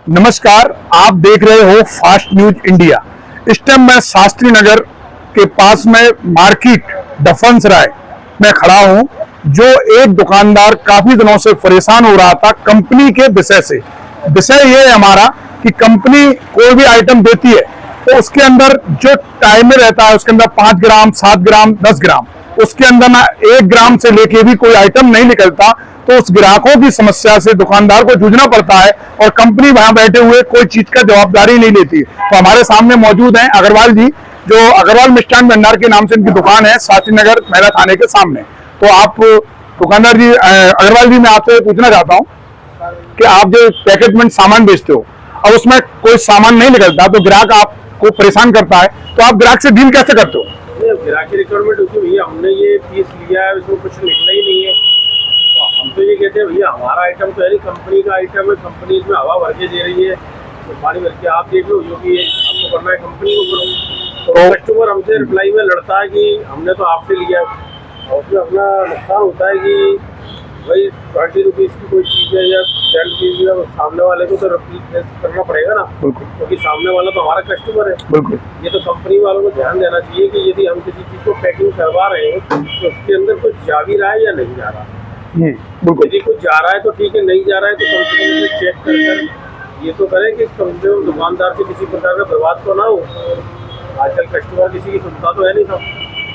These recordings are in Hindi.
नमस्कार, आप देख रहे हो फास्ट न्यूज इंडिया। इस टाइम मैं शास्त्री नगर के पास में मार्केट डफंस राय में खड़ा हूं, जो एक दुकानदार काफी दिनों से परेशान हो रहा था कंपनी के विषय से। विषय ये है हमारा कि कंपनी कोई भी आइटम देती है तो उसके अंदर जो टाइमर रहता है उसके अंदर 5 ग्राम, 7 ग्राम, 10 ग्राम, उसके अंदर ना 1 ग्राम से लेके भी कोई आइटम नहीं निकलता। तो उस ग्राहकों की समस्या से दुकानदार को जूझना पड़ता है और कंपनी वहां बैठे हुए कोई चीज का जवाबदारी नहीं लेती। तो हमारे सामने मौजूद हैं अग्रवाल जी, जो अग्रवाल मिष्ठान भंडार के नाम से इनकी दुकान है, शास्त्री नगर महिला थाने के सामने। तो आप दुकानदार जी, अग्रवाल जी, मैं आपसे पूछना चाहता हूँ कि आप जो पैकेट में सामान बेचते हो और उसमें कोई सामान नहीं निकलता तो ग्राहक आपको परेशान करता है, तो आप ग्राहक से डील कैसे करते हो? ग्राहक की रिक्वायरमेंट होती है, भैया हमने ये पीस लिया है, इसमें कुछ निकला ही नहीं है, तो हम तो ये कहते हैं भैया हमारा आइटम तो है नहीं, कंपनी का आइटम है, कंपनी इसमें हवा भर के दे रही है, तो पानी भर के आप देख लो, जो भी है आपको करना है कंपनी को करो। तो कस्टमर हमसे रिप्लाई में लड़ता है कि हमने तो आपसे लिया, और उसमें अपना नुकसान होता है कि भाई 20 रुपीज़ की कोई चीज़ है या 10 रुपीज़ की, सामने वाले को तो रिप्लेस करना पड़ेगा ना, क्योंकि सामने वाला तो हमारा कस्टमर है। बिल्कुल, ये तो कंपनी वालों को ध्यान देना चाहिए कि यदि हम किसी चीज़ को पैकिंग करवा रहे हैं तो उसके अंदर कुछ जा भी रहा है या नहीं जा रहा। बिल्कुल। यदि कुछ जा रहा है तो ठीक है, नहीं जा रहा है तो कम से कम उसे चेक कर ये तो करें कि कम से कम दुकानदार से किसी प्रकार का विवाद तो ना हो। आजकल कस्टमर किसी की सुनता तो है नहीं, सब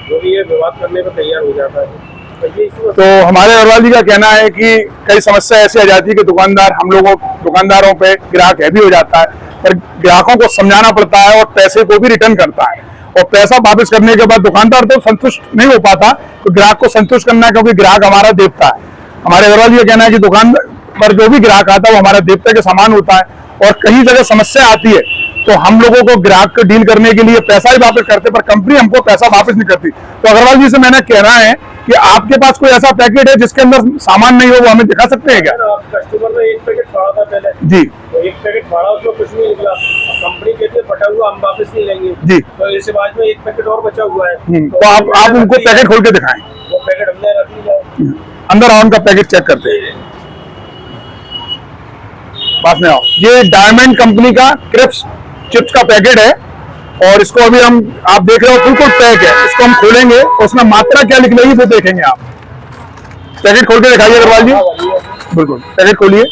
जो भी है विवाद करने को तैयार हो जाता है। तो हमारे अग्रवाल जी का कहना है कि कई समस्या ऐसी आ जाती है कि दुकानदारों पे ग्राहक हैवी हो जाता है, पर ग्राहकों को समझाना पड़ता है और पैसे को भी रिटर्न करता है, और पैसा वापस करने के बाद दुकानदार तो संतुष्ट नहीं हो पाता, तो ग्राहक को संतुष्ट करना है, क्योंकि ग्राहक हमारा देवता है। हमारे अग्रवाल जी का कहना है कि दुकान पर जो भी ग्राहक आता है वो हमारे देवता के समान होता है, और कहीं जगह समस्या आती है तो हम लोगों को ग्राहक को डील करने के लिए पैसा ही वापस करते, पर कंपनी हमको पैसा वापस नहीं करती। तो अग्रवाल जी से मैंने कहना है कि आपके पास कोई ऐसा पैकेट है जिसके अंदर सामान नहीं हो, वो हमें दिखा सकते हैं क्या? कस्टमर ने एक पैकेट फाड़ा था पहले जी, तो एक पैकेट फाड़ा, उसमें कुछ नहीं निकला, कंपनी कहती है फटा हुआ, हम वापस नहीं लेंगे जी, तो इसके बाद में एक पैकेट और बचा हुआ है। तो आप उनको पैकेट खोल के दिखाएं, वो पैकेट हमने रख लिया, अंदर आओ, उनका पैकेट चेक करते हैं। पास में आओ। ये डायमंड कंपनी का क्रिप्स चिप्स का पैकेट है, और इसको अभी आप देख रहे हो बिल्कुल पैक है। इसको हम खोलेंगे, उसमें मात्रा क्या लिख रही है वो देखेंगे। आप पैकेट खोल के दिखाइए अग्रवाल जी। बिल्कुल, पैकेट खोलिए।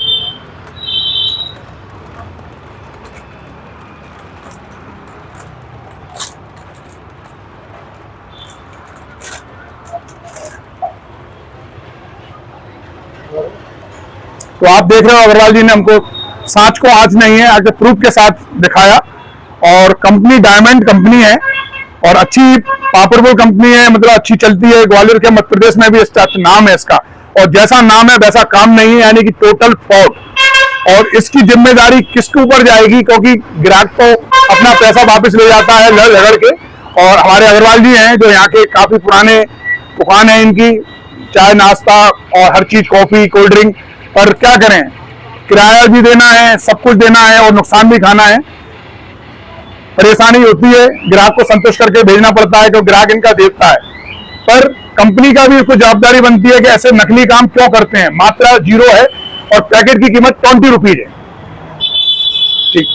तो आप देख रहे हो अग्रवाल जी ने हमको सांच को आज नहीं है, आगे प्रूफ के साथ दिखाया, और कंपनी डायमंड कंपनी है और अच्छी पावरफुल कंपनी है, मतलब अच्छी चलती है। ग्वालियर के मध्य प्रदेश में भी इसका नाम है इसका, और जैसा नाम है वैसा काम नहीं है, यानी कि टोटल फ्रॉड। और इसकी जिम्मेदारी किसके ऊपर जाएगी, क्योंकि ग्राहक तो अपना पैसा वापस ले जाता है लड़ झगड़ के। और हमारे अग्रवाल जी हैं जो यहाँ के काफी पुराने दुकान है इनकी, चाय नाश्ता और हर चीज, कॉफी, कोल्ड ड्रिंक, पर क्या करें, किराया भी देना है, सब कुछ देना है और नुकसान भी खाना है। परेशानी होती है, ग्राहक को संतुष्ट करके भेजना पड़ता है, क्योंकि ग्राहक इनका देवता है। पर कंपनी का भी इसको जवाबदारी बनती है कि ऐसे नकली काम क्यों करते हैं। मात्रा 0 है और पैकेट की कीमत 20 रुपीज है। ठीक।